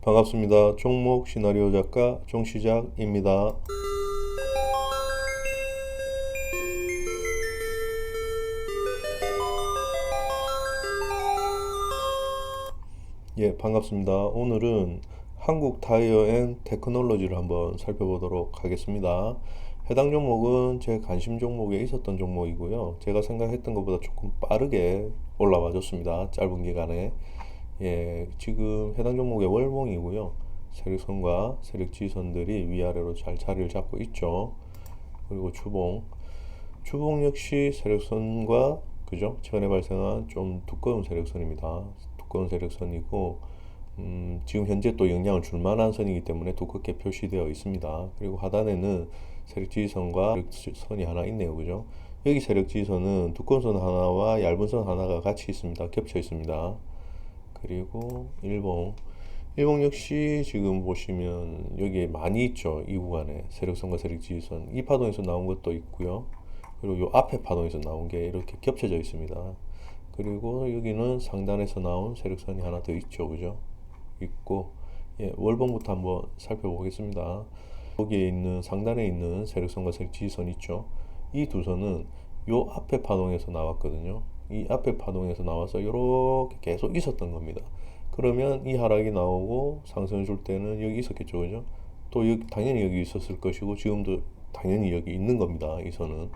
반갑습니다. 종목 시나리오 작가 종시작입니다. 예, 반갑습니다. 오늘은 한국 타이어 앤 테크놀로지를 한번 살펴보도록 하겠습니다. 해당 종목은 제 관심 종목에 있었던 종목이고요. 제가 생각했던 것보다 조금 빠르게 올라와 줬습니다. 짧은 기간에. 예, 지금 해당 종목의 월봉이고요. 세력선과 세력지선들이 위아래로 잘 자리를 잡고 있죠. 그리고 주봉 역시 세력선과 그죠? 최근에 발생한 좀 두꺼운 세력선입니다. 두꺼운 세력선이고 지금 현재 또 영향을 줄 만한 선이기 때문에 두껍게 표시되어 있습니다. 그리고 하단에는 세력지선과 세력선이 하나 있네요. 그죠? 여기 세력지선은 두꺼운 선 하나와 얇은 선 하나가 같이 있습니다. 겹쳐 있습니다. 그리고 일봉 역시 지금 보시면 여기에 많이 있죠. 이 구간에 세력선과 세력지선 이 파동에서 나온 것도 있고요. 그리고 요 앞에 파동에서 나온 게 이렇게 겹쳐져 있습니다. 그리고 여기는 상단에서 나온 세력선이 하나 더 있죠. 그죠? 있고, 예, 월봉부터 한번 살펴보겠습니다. 여기에 있는 상단에 있는 세력선과 세력지선 있죠. 이 두 선은 요 앞에 파동에서 나왔거든요. 이 앞에 파동에서 나와서 이렇게 계속 있었던 겁니다. 그러면 이 하락이 나오고 상승을 줄 때는 여기 있었겠죠. 그죠? 또 여기 당연히 여기 있었을 것이고 지금도 당연히 여기 있는 겁니다. 이 선은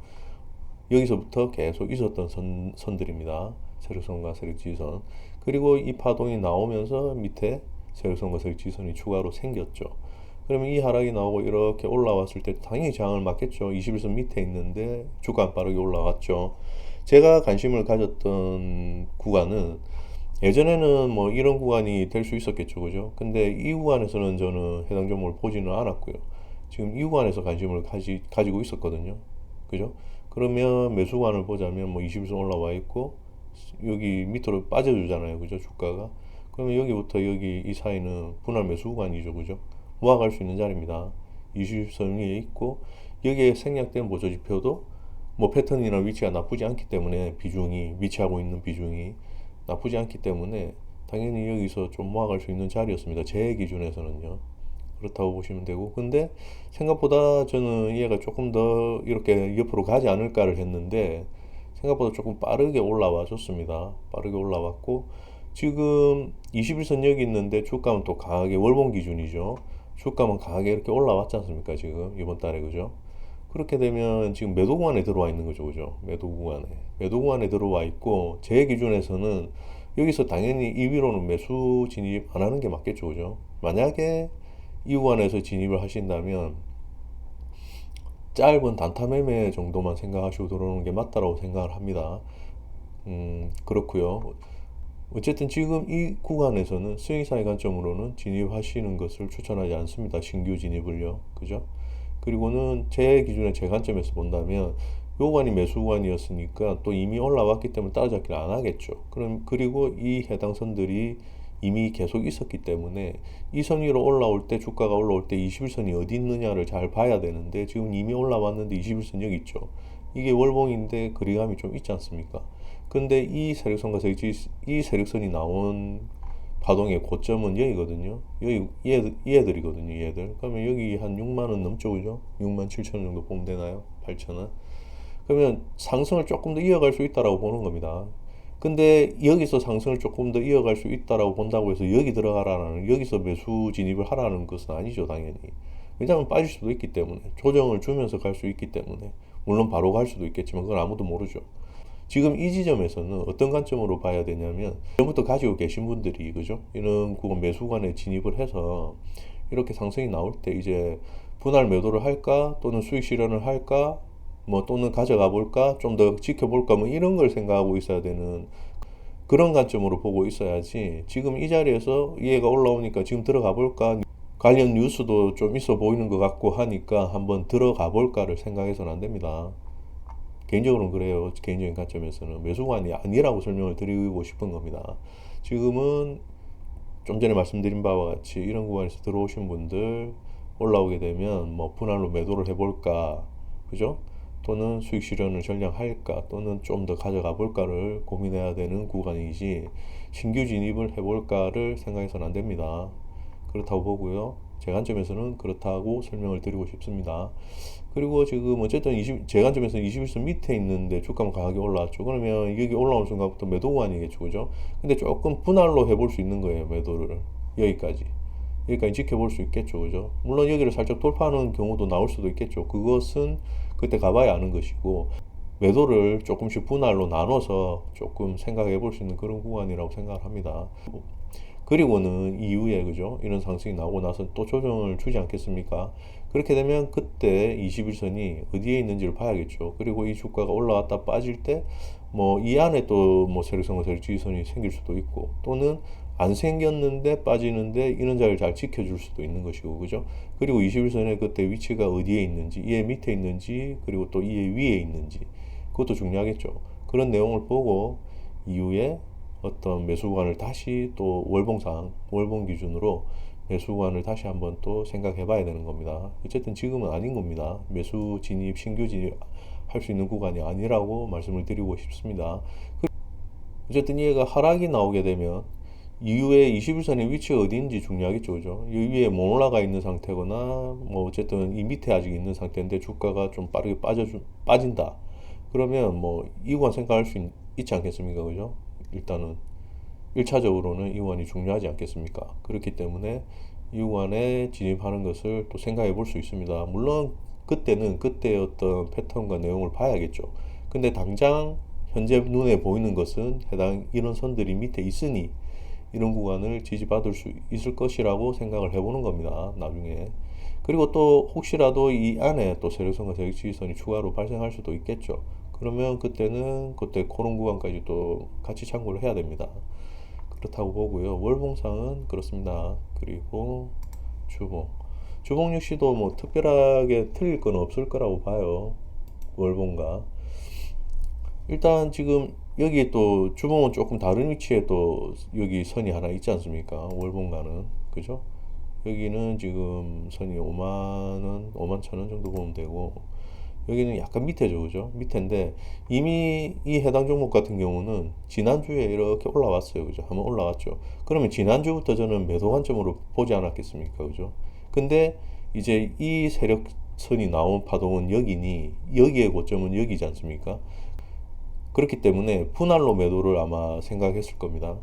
여기서부터 계속 있었던 선들입니다. 세력선과 세력지선. 그리고 이 파동이 나오면서 밑에 세력선과 세력지선이 추가로 생겼죠. 그러면 이 하락이 나오고 이렇게 올라왔을 때 당연히 저항을 맞겠죠. 21선 밑에 있는데 주가 안 빠르게 올라왔죠. 제가 관심을 가졌던 구간은 예전에는 뭐 이런 구간이 될 수 있었겠죠. 그죠? 근데 이 구간에서는 저는 해당 종목을 보지는 않았고요. 지금 이 구간에서 관심을 가지고 있었거든요. 그죠? 그러면 매수관을 보자면 뭐 21선 올라와 있고 여기 밑으로 빠져주잖아요. 그죠? 주가가. 그러면 여기부터 여기 이 사이는 분할 매수 구간이죠. 그죠? 모아갈 수 있는 자리입니다. 20선 위에 있고 여기에 생략된 보조지표도 뭐 패턴이나 위치가 나쁘지 않기 때문에 비중이 위치하고 있는 비중이 나쁘지 않기 때문에 당연히 여기서 좀 모아갈 수 있는 자리였습니다. 제 기준에서는요. 그렇다고 보시면 되고 근데 생각보다 저는 얘가 조금 더 이렇게 옆으로 가지 않을까를 했는데 생각보다 조금 빠르게 올라와 줬습니다. 빠르게 올라왔고 지금 21선 여기 있는데 주가는 또 강하게 월봉 기준이죠. 주가만 강하게 이렇게 올라왔지 않습니까? 지금 이번 달에 그죠? 그렇게 되면 지금 매도 구간에 들어와 있는 거죠. 그죠? 매도 구간에 들어와 있고 제 기준에서는 여기서 당연히 이 위로는 매수 진입 안 하는 게 맞겠죠. 그죠? 만약에 이 구간에서 진입을 하신다면 짧은 단타 매매 정도만 생각하시고 들어오는 게 맞다라고 생각을 합니다. 그렇고요. 어쨌든 지금 이 구간에서는 스윙사의 관점으로는 진입하시는 것을 추천하지 않습니다. 신규 진입을요. 그죠? 그리고는 제 기준에 제 관점에서 본다면 요 구간이 매수 구간이었으니까 또 이미 올라왔기 때문에 따라잡기를 안 하겠죠. 그리고 이 해당 선들이 이미 계속 있었기 때문에 이 선 위로 올라올 때 주가가 올라올 때 21선이 어디 있느냐를 잘 봐야 되는데 지금 이미 올라왔는데 21선 여기 있죠. 이게 월봉인데 거리감이 좀 있지 않습니까? 근데 이 세력선과 이 세력선이 나온 파동의 고점은 여기거든요. 여기 얘들이거든요. 얘들. 그러면 여기 한 6만 원 넘죠, 그죠? 6만 7천 원 정도 보면 되나요? 8천 원. 그러면 상승을 조금 더 이어갈 수 있다라고 보는 겁니다. 근데 여기서 상승을 조금 더 이어갈 수 있다라고 본다고 해서 여기 들어가라는 여기서 매수 진입을 하라는 것은 아니죠, 당연히. 왜냐하면 빠질 수도 있기 때문에 조정을 주면서 갈 수 있기 때문에 물론 바로 갈 수도 있겠지만 그건 아무도 모르죠. 지금 이 지점에서는 어떤 관점으로 봐야 되냐면 전부터 가지고 계신 분들이 그죠? 이런 구간 매수관에 진입을 해서 이렇게 상승이 나올 때 이제 분할 매도를 할까 또는 수익 실현을 할까 뭐 또는 가져가 볼까 좀 더 지켜볼까 뭐 이런 걸 생각하고 있어야 되는 그런 관점으로 보고 있어야지 지금 이 자리에서 얘가 올라오니까 지금 들어가 볼까 관련 뉴스도 좀 있어 보이는 것 같고 하니까 한번 들어가 볼까를 생각해서는 안 됩니다. 개인적으로는 그래요. 개인적인 관점에서는 매수관이 아니라고 설명을 드리고 싶은 겁니다. 지금은 좀 전에 말씀드린 바와 같이 이런 구간에서 들어오신 분들 올라오게 되면 뭐 분할로 매도를 해볼까, 그죠? 또는 수익 실현을 전략할까, 또는 좀 더 가져가 볼까를 고민해야 되는 구간이지 신규 진입을 해볼까를 생각해서는 안 됩니다. 그렇다고 보고요. 제 관점에서는 그렇다고 설명을 드리고 싶습니다. 그리고 지금 어쨌든 제 관점에서는 21선 밑에 있는데 주가만 강하게 올라왔죠. 그러면 여기 올라오는 순간부터 매도 구간이겠죠, 그죠? 근데 조금 분할로 해볼 수 있는 거예요, 매도를. 여기까지 지켜볼 수 있겠죠, 그죠? 물론 여기를 살짝 돌파하는 경우도 나올 수도 있겠죠. 그것은 그때 가봐야 아는 것이고, 매도를 조금씩 분할로 나눠서 조금 생각해 볼 수 있는 그런 구간이라고 생각을 합니다. 그리고는 이후에, 그죠? 이런 상승이 나오고 나서 또 조정을 주지 않겠습니까? 그렇게 되면 그때 21선이 어디에 있는지를 봐야겠죠. 그리고 이 주가가 올라왔다 빠질 때 뭐 이 안에 또 뭐 세력선과 세력지지선이 생길 수도 있고, 또는 안 생겼는데 빠지는데 이런 자리를 잘 지켜줄 수도 있는 것이고, 그죠? 그리고 21선의 그때 위치가 어디에 있는지, 이에 밑에 있는지, 그리고 또 이에 위에 있는지, 그것도 중요하겠죠. 그런 내용을 보고 이후에 어떤 매수관을 다시 또 월봉 기준으로 매수관을 다시 한번 또 생각해 봐야 되는 겁니다. 어쨌든 지금은 아닌 겁니다. 매수 진입, 신규 진입 할 수 있는 구간이 아니라고 말씀을 드리고 싶습니다. 어쨌든 얘가 하락이 나오게 되면 이후에 21선의 위치가 어디인지 중요하겠죠, 그죠? 이 위에 못 올라가 있는 상태거나 뭐 어쨌든 이 밑에 아직 있는 상태인데 주가가 좀 빠르게 빠진다. 그러면 뭐 이 구간 생각할 수 있지 않겠습니까, 그죠? 일단은 1차적으로는 이 구간이 중요하지 않겠습니까? 그렇기 때문에 이 구간에 진입하는 것을 또 생각해 볼 수 있습니다. 물론 그때는 그때의 어떤 패턴과 내용을 봐야겠죠. 근데 당장 현재 눈에 보이는 것은 해당 이런 선들이 밑에 있으니 이런 구간을 지지받을 수 있을 것이라고 생각을 해보는 겁니다, 나중에. 그리고 또 혹시라도 이 안에 또 세력선과 세력지지선이 추가로 발생할 수도 있겠죠. 그러면 그때는 그때 그런 구간까지 또 같이 참고를 해야 됩니다. 그렇다고 보고요. 월봉상은 그렇습니다. 그리고 주봉. 주봉 역시도 뭐 특별하게 틀릴 건 없을 거라고 봐요. 월봉과. 일단 지금 여기 또 주봉은 조금 다른 위치에 또 여기 선이 하나 있지 않습니까? 월봉과는. 그죠? 여기는 지금 선이 5만원, 5만 1,000원 정도 보면 되고, 여기는 약간 밑에죠, 그죠? 밑에인데, 이미 이 해당 종목 같은 경우는 지난주에 이렇게 올라왔어요, 그죠? 한번 올라왔죠. 그러면 지난주부터 저는 매도 관점으로 보지 않았겠습니까, 그죠? 근데 이제 이 세력선이 나온 파동은 여기니, 여기의 고점은 여기지 않습니까? 그렇기 때문에 분할로 매도를 아마 생각했을 겁니다.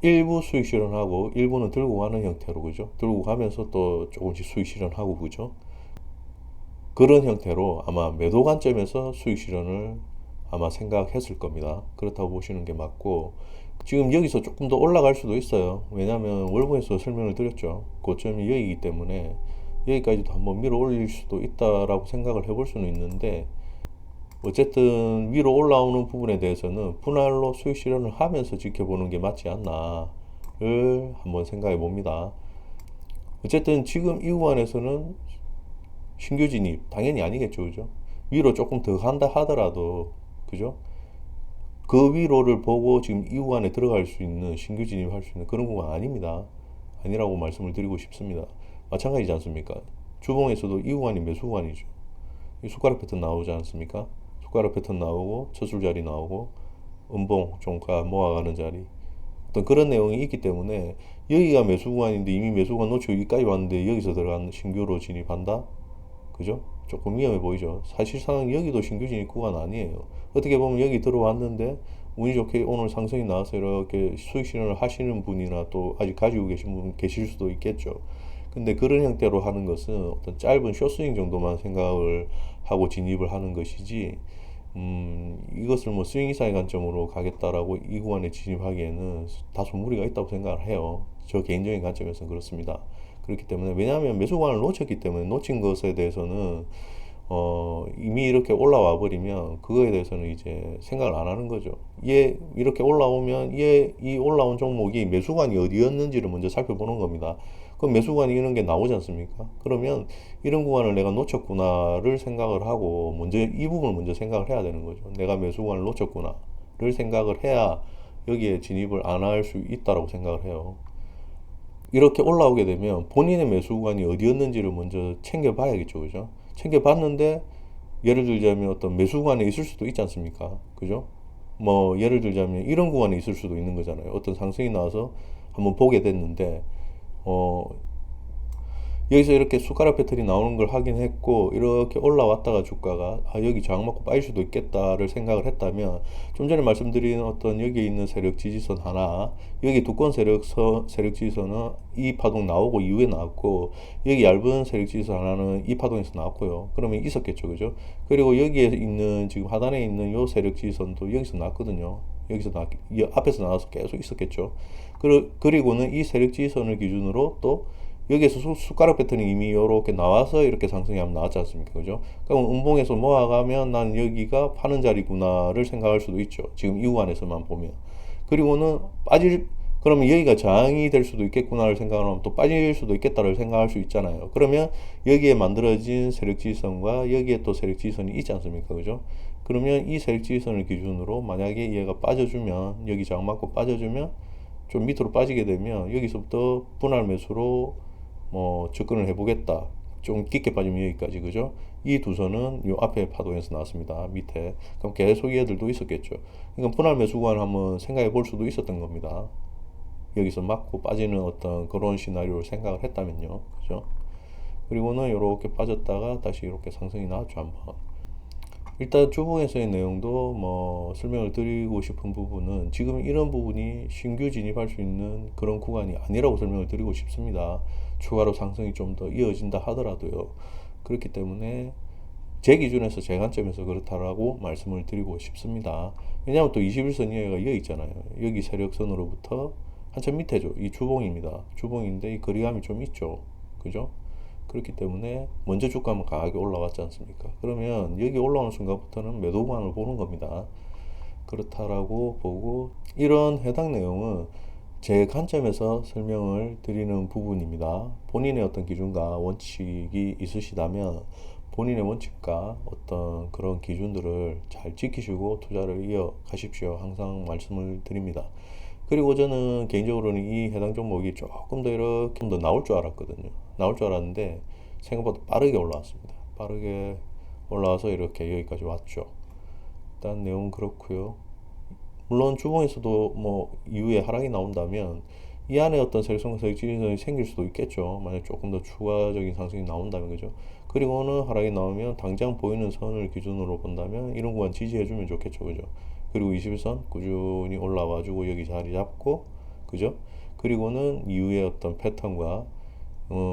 일부 수익 실현하고 일부는 들고 가는 형태로, 그죠? 들고 가면서 또 조금씩 수익 실현하고, 그죠? 그런 형태로 아마 매도 관점에서 수익 실현을 아마 생각했을 겁니다. 그렇다고 보시는 게 맞고, 지금 여기서 조금 더 올라갈 수도 있어요. 왜냐하면 월봉에서 설명을 드렸죠. 고점이 여기이기 때문에 여기까지도 한번 밀어 올릴 수도 있다라고 생각을 해볼 수는 있는데, 어쨌든 위로 올라오는 부분에 대해서는 분할로 수익 실현을 하면서 지켜보는 게 맞지 않나를 한번 생각해 봅니다. 어쨌든 지금 이 구간에서는 신규 진입 당연히 아니겠죠, 그죠? 위로 조금 더 간다 하더라도, 그죠? 그 위로를 보고 지금 이 구간에 들어갈 수 있는, 신규 진입할 수 있는 그런 구간 아닙니다. 아니라고 말씀을 드리고 싶습니다. 마찬가지지 않습니까? 주봉에서도 이 구간이 매수 구간이죠. 이 숟가락 패턴 나오지 않습니까? 숟가락 패턴 나오고 첫줄 자리 나오고 음봉 종가 모아가는 자리, 어떤 그런 내용이 있기 때문에 여기가 매수 구간인데 이미 매수 구간 놓치고 여기까지 왔는데 여기서 들어간 신규로 진입한다? 그죠? 조금 위험해 보이죠. 사실상 여기도 신규 진입 구간 아니에요. 어떻게 보면 여기 들어왔는데 운이 좋게 오늘 상승이 나와서 이렇게 수익 실현을 하시는 분이나 또 아직 가지고 계신 분 계실 수도 있겠죠. 근데 그런 형태로 하는 것은 어떤 짧은 숏스윙 정도만 생각을 하고 진입을 하는 것이지, 이것을 뭐 스윙 이상의 관점으로 가겠다라고 이 구간에 진입하기에는 다소 무리가 있다고 생각을 해요. 저 개인적인 관점에서는 그렇습니다. 그렇기 때문에, 왜냐하면 매수 구간을 놓쳤기 때문에 놓친 것에 대해서는 이미 이렇게 올라와 버리면 그거에 대해서는 이제 생각을 안 하는 거죠. 얘 이렇게 올라오면 이 올라온 종목이 매수관이 어디였는지를 먼저 살펴보는 겁니다. 그럼 매수관이 이런 게 나오지 않습니까? 그러면 이런 구간을 내가 놓쳤구나를 생각을 하고 먼저 이 부분을 먼저 생각을 해야 되는 거죠. 내가 매수관을 놓쳤구나를 생각을 해야 여기에 진입을 안 할 수 있다라고 생각을 해요. 이렇게 올라오게 되면 본인의 매수 구간이 어디였는지를 먼저 챙겨봐야겠죠, 그죠? 챙겨봤는데 예를 들자면 어떤 매수 구간에 있을 수도 있지 않습니까, 그죠? 뭐 예를 들자면 이런 구간에 있을 수도 있는 거잖아요. 어떤 상승이 나와서 한번 보게 됐는데 여기서 이렇게 숟가락 패턴이 나오는 걸 확인했고 이렇게 올라왔다가 주가가 여기 저항 맞고 빠질 수도 있겠다를 생각을 했다면 좀 전에 말씀드린 어떤 여기 있는 세력 지지선 하나, 여기 두꺼운 세력 지지선은 이 파동 나오고 이후에 나왔고, 여기 얇은 세력 지지선 하나는 이 파동에서 나왔고요. 그러면 있었겠죠, 그죠? 그리고 여기에 있는 지금 하단에 있는 요 세력 지지선도 여기서 나왔거든요. 앞에서 나와서 계속 있었겠죠. 그리고는 이 세력 지지선을 기준으로 또 여기에서 숟가락 패턴이 이미 이렇게 나와서 이렇게 상승이 한번 나왔지 않습니까? 그죠? 그럼 음봉에서 모아가면 난 여기가 파는 자리구나를 생각할 수도 있죠. 지금 이 구간에서만 보면. 그리고는 그러면 여기가 저항이 될 수도 있겠구나를 생각하면 또 빠질 수도 있겠다를 생각할 수 있잖아요. 그러면 여기에 만들어진 세력지지선과 여기에 또 세력지지선이 있지 않습니까? 그죠? 그러면 이 세력지지선을 기준으로 만약에 얘가 빠져주면, 여기 저항 맞고 빠져주면 좀 밑으로 빠지게 되면 여기서부터 분할 매수로 접근을 해보겠다. 좀 깊게 빠지면 여기까지, 그죠? 이 두 선은 요 앞에 파동에서 나왔습니다. 밑에. 그럼 계속 얘들도 있었겠죠. 그러니까 분할 매수 구간을 한번 생각해 볼 수도 있었던 겁니다. 여기서 맞고 빠지는 어떤 그런 시나리오를 생각을 했다면요. 그죠? 그리고는 이렇게 빠졌다가 다시 이렇게 상승이 나왔죠, 한번. 일단 주봉에서의 내용도 설명을 드리고 싶은 부분은 지금 이런 부분이 신규 진입할 수 있는 그런 구간이 아니라고 설명을 드리고 싶습니다. 추가로 상승이 좀 더 이어진다 하더라도요. 그렇기 때문에 제 기준에서 제 관점에서 그렇다라고 말씀을 드리고 싶습니다. 왜냐하면 또 21선 이하가 여기 있잖아요. 여기 세력선으로부터 한참 밑에죠. 이 주봉입니다. 주봉인데 이 거리감이 좀 있죠. 그죠? 그렇기 때문에 먼저 주가는 강하게 올라왔지 않습니까? 그러면 여기 올라오는 순간부터는 매도 구간을 보는 겁니다. 그렇다라고 보고, 이런 해당 내용은 제 관점에서 설명을 드리는 부분입니다. 본인의 어떤 기준과 원칙이 있으시다면 본인의 원칙과 어떤 그런 기준들을 잘 지키시고 투자를 이어가십시오. 항상 말씀을 드립니다. 그리고 저는 개인적으로는 이 해당 종목이 조금 더 이렇게 더 나올 줄 알았거든요. 나올 줄 알았는데 생각보다 빠르게 올라왔습니다. 빠르게 올라와서 이렇게 여기까지 왔죠. 일단 내용은 그렇고요. 물론 주봉에서도 이후에 하락이 나온다면 이 안에 어떤 세력성과 세력지지선이 생길 수도 있겠죠. 만약 조금 더 추가적인 상승이 나온다면, 그죠? 그리고는 하락이 나오면 당장 보이는 선을 기준으로 본다면 이런 구간 지지해주면 좋겠죠, 그죠? 그리고 21선 꾸준히 올라와주고 여기 자리 잡고, 그죠? 그리고는 이후에 어떤 패턴과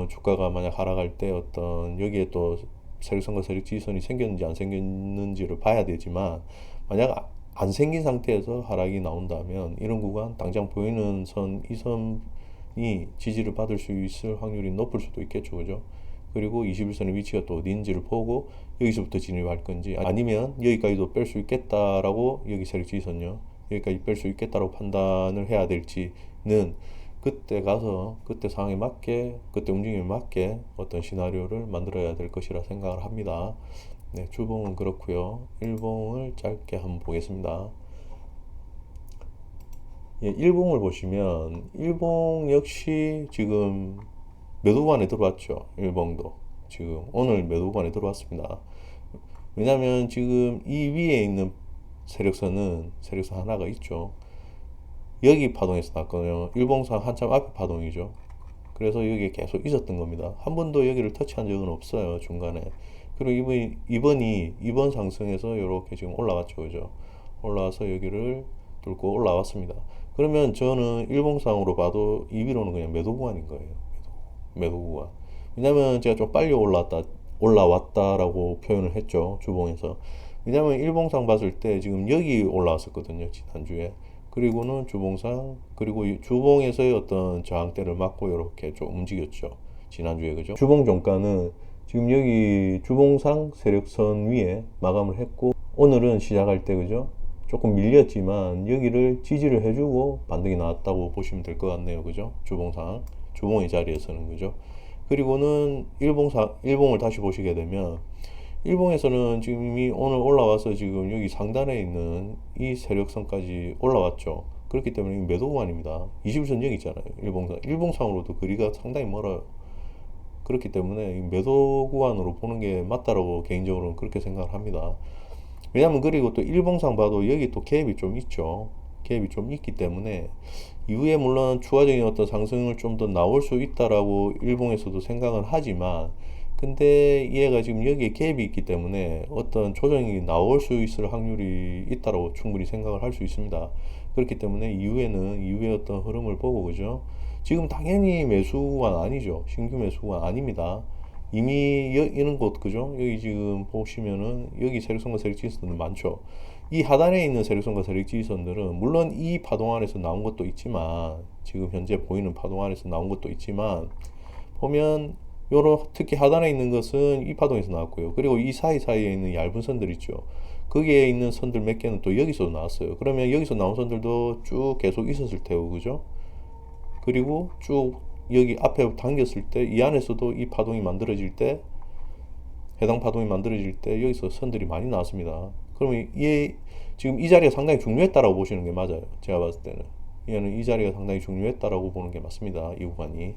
주가가 만약 하락할 때 어떤 여기에 또 세력선과 세력지지선이 생겼는지 안 생겼는지를 봐야 되지만, 만약 안 생긴 상태에서 하락이 나온다면 이런 구간 당장 보이는 선, 이 선이 지지를 받을 수 있을 확률이 높을 수도 있겠죠, 그죠? 그리고 21선의 위치가 또 어디인지를 보고 여기서부터 진입할 건지, 아니면 여기까지도 뺄 수 있겠다라고, 여기 세력지지선요, 여기까지 뺄 수 있겠다라고 판단을 해야 될지는 그때 가서 그때 상황에 맞게, 그때 움직임에 맞게 어떤 시나리오를 만들어야 될 것이라 생각을 합니다. 네, 주봉은 그렇고요. 일봉을 짧게 한번 보겠습니다. 예, 일봉을 보시면 일봉 역시 지금 매도 구간에 들어왔죠. 일봉도 지금 오늘 매도 구간에 들어왔습니다. 왜냐면 지금 이 위에 있는 세력선 하나가 있죠. 여기 파동에서 났거든요. 일봉상 한참 앞에 파동이죠. 그래서 여기에 계속 있었던 겁니다. 한 번도 여기를 터치한 적은 없어요, 중간에. 그리고 이번 상승에서 이렇게 지금 올라왔죠, 그죠? 올라와서 여기를 뚫고 올라왔습니다. 그러면 저는 일봉상으로 봐도 이 위로는 그냥 매도 구간인 거예요. 매도 구간. 왜냐면 제가 좀 빨리 올라왔다라고 표현을 했죠, 주봉에서. 왜냐면 일봉상 봤을 때 지금 여기 올라왔었거든요, 지난주에. 그리고는 주봉상, 그리고 주봉에서의 어떤 저항대를 맞고 이렇게 좀 움직였죠, 지난주에, 그죠? 주봉 종가는 지금 여기 주봉상 세력선 위에 마감을 했고, 오늘은 시작할 때, 그죠? 조금 밀렸지만 여기를 지지를 해주고 반등이 나왔다고 보시면 될 것 같네요, 그죠? 주봉의 자리에서는, 그죠? 그리고는 일봉을 다시 보시게 되면 일봉에서는 지금 이미 오늘 올라와서 지금 여기 상단에 있는 이 세력선까지 올라왔죠. 그렇기 때문에 매도 구간입니다. 21선 여기 있잖아요, 일봉상으로도 거리가 상당히 멀어요. 그렇기 때문에 매도 구간으로 보는 게 맞다라고 개인적으로는 그렇게 생각을 합니다. 왜냐면 그리고 또 일봉상 봐도 여기 또 갭이 좀 있죠. 갭이 좀 있기 때문에 이후에 물론 추가적인 어떤 상승을 좀 더 나올 수 있다라고 일봉에서도 생각은 하지만, 근데 얘가 지금 여기에 갭이 있기 때문에 어떤 조정이 나올 수 있을 확률이 있다라고 충분히 생각을 할 수 있습니다. 그렇기 때문에 이후에 어떤 흐름을 보고, 그죠? 지금 당연히 매수가 아니죠. 신규 매수가 아닙니다. 이미 이런 곳, 그죠? 여기 지금 보시면은 여기 세력선과 세력지지선들 많죠. 이 하단에 있는 세력선과 세력지지선들은 물론 이 파동 안에서 나온 것도 있지만, 지금 현재 보이는 파동 안에서 나온 것도 있지만, 보면 요런 특히 하단에 있는 것은 이 파동에서 나왔고요. 그리고 이 사이사이에 있는 얇은 선들 있죠. 거기에 있는 선들 몇 개는 또 여기서 나왔어요. 그러면 여기서 나온 선들도 쭉 계속 있었을 테고, 그죠? 그리고 쭉 여기 앞에 당겼을 때 이 안에서도 이 파동이 만들어질 때, 해당 파동이 만들어질 때 여기서 선들이 많이 나왔습니다. 그러면 지금 이 자리가 상당히 중요했다라고 보시는 게 맞아요. 제가 봤을 때는 얘는 이 자리가 상당히 중요했다라고 보는 게 맞습니다. 이 구간이.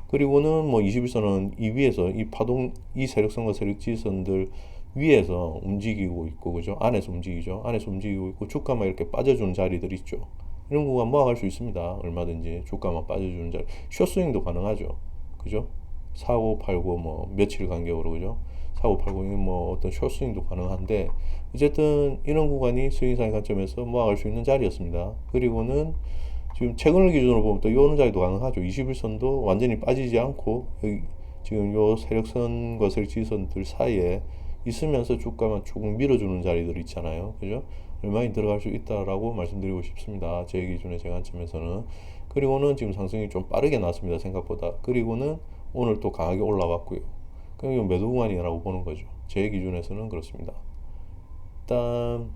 그리고는 뭐 21선은 이 위에서 이 파동, 이 세력선과 세력지선들 위에서 움직이고 있고, 그죠? 안에서 움직이죠. 안에서 움직이고 있고, 주가만 이렇게 빠져주는 자리들 있죠. 이런 구간 모아갈 수 있습니다. 얼마든지 주가만 빠져주는 자리. 숏스윙도 가능하죠. 그죠? 사고 팔고 뭐 며칠 간격으로, 그죠? 사고 팔고 뭐 어떤 숏스윙도 가능한데, 어쨌든 이런 구간이 스윙상의 관점에서 모아갈 수 있는 자리였습니다. 그리고는 지금 최근을 기준으로 보면 또 이런 자리도 가능하죠. 21선도 완전히 빠지지 않고 여기 지금 요 세력선과 세력지선들 사이에 있으면서 주가만 조금 밀어주는 자리들 있잖아요. 그죠? 얼마나 들어갈 수 있다라고 말씀드리고 싶습니다. 제 기준의 제 관점에서는. 그리고는 지금 상승이 좀 빠르게 나왔습니다. 생각보다. 그리고는 오늘 또 강하게 올라왔고요. 그럼 이건 매도 구간이라고 보는 거죠. 제 기준에서는 그렇습니다. 일단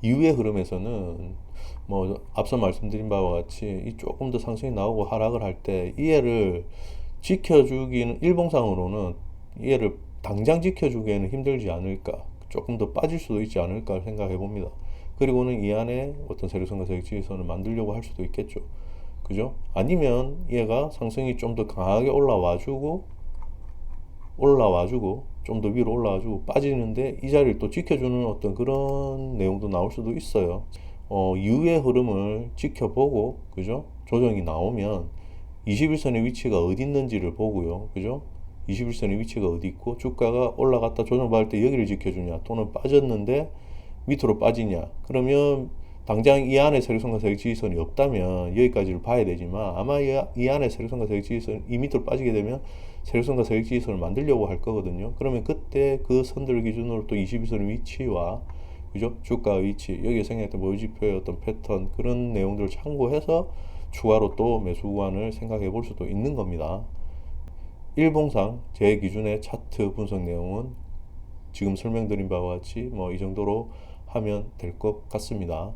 이후의 흐름에서는 뭐 앞서 말씀드린 바와 같이 이 조금 더 상승이 나오고 하락을 할 때 이해를 지켜주기는, 일봉상으로는 이해를 당장 지켜주기에는 힘들지 않을까, 조금 더 빠질 수도 있지 않을까 생각해 봅니다. 그리고는 이 안에 어떤 세력선과 세력지지선을 만들려고 할 수도 있겠죠. 그죠? 아니면 얘가 상승이 좀 더 강하게 올라와주고 좀 더 위로 올라와주고 빠지는데 이 자리를 또 지켜주는 어떤 그런 내용도 나올 수도 있어요. 이후의 흐름을 지켜보고, 그죠? 조정이 나오면 21선의 위치가 어디 있는지를 보고요. 그죠? 21선의 위치가 어디 있고 주가가 올라갔다 조정받을 때 여기를 지켜주냐, 또는 빠졌는데 밑으로 빠지냐. 그러면 당장 이 안에 세력선과 세력지지선이 없다면 여기까지를 봐야 되지만, 아마 이 안에 세력선과 세력지지선 이 밑으로 빠지게 되면 세력선과 세력지지선을 만들려고 할 거거든요. 그러면 그때 그 선들 기준으로 또 21선의 위치와, 그죠? 주가 위치, 여기에 생략했던 모의지표의 어떤 패턴, 그런 내용들을 참고해서 추가로 또 매수 구간을 생각해 볼 수도 있는 겁니다. 일봉상 제 기준의 차트 분석 내용은 지금 설명드린 바와 같이 뭐 이 정도로 하면 될 것 같습니다.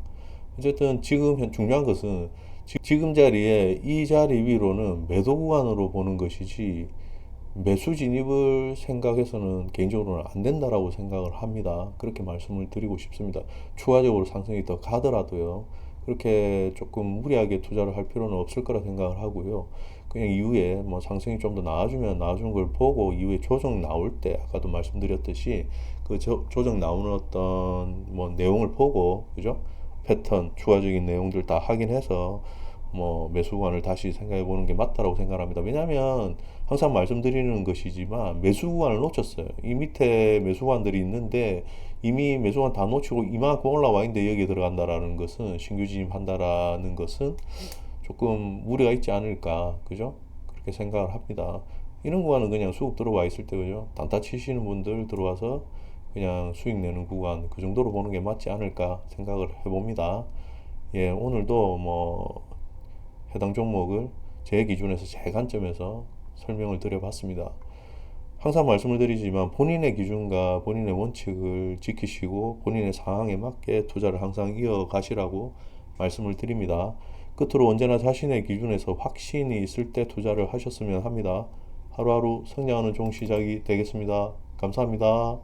어쨌든 지금 중요한 것은 지금 자리에 이 자리 위로는 매도 구간으로 보는 것이지 매수 진입을 생각해서는 개인적으로는 안 된다라고 생각을 합니다. 그렇게 말씀을 드리고 싶습니다. 추가적으로 상승이 더 가더라도요, 그렇게 조금 무리하게 투자를 할 필요는 없을 거라 생각을 하고요. 그냥 이후에 뭐 상승이 좀 더 나아주면 나아주는 걸 보고 이후에 조정 나올 때, 아까도 말씀드렸듯이 그 조정 나오는 어떤 뭐 내용을 보고, 그죠? 패턴, 추가적인 내용들 다 확인해서 뭐 매수관을 다시 생각해 보는 게 맞다라고 생각합니다. 왜냐하면 항상 말씀드리는 것이지만 매수관을 놓쳤어요. 이 밑에 매수관들이 있는데 이미 매수관 다 놓치고 이만큼 올라와 있는데 여기에 들어간다라는 것은, 신규 진입한다라는 것은 조금 무리가 있지 않을까, 그죠? 그렇게 생각을 합니다. 이런 구간은 그냥 수급 들어와 있을 때, 그죠? 단타 치시는 분들 들어와서 그냥 수익 내는 구간, 그 정도로 보는 게 맞지 않을까 생각을 해봅니다. 예, 오늘도 뭐 해당 종목을 제 기준에서, 제 관점에서 설명을 드려봤습니다. 항상 말씀을 드리지만 본인의 기준과 본인의 원칙을 지키시고 본인의 상황에 맞게 투자를 항상 이어가시라고 말씀을 드립니다. 끝으로 언제나 자신의 기준에서 확신이 있을 때 투자를 하셨으면 합니다. 하루하루 성장하는 좋은 시작이 되겠습니다. 감사합니다.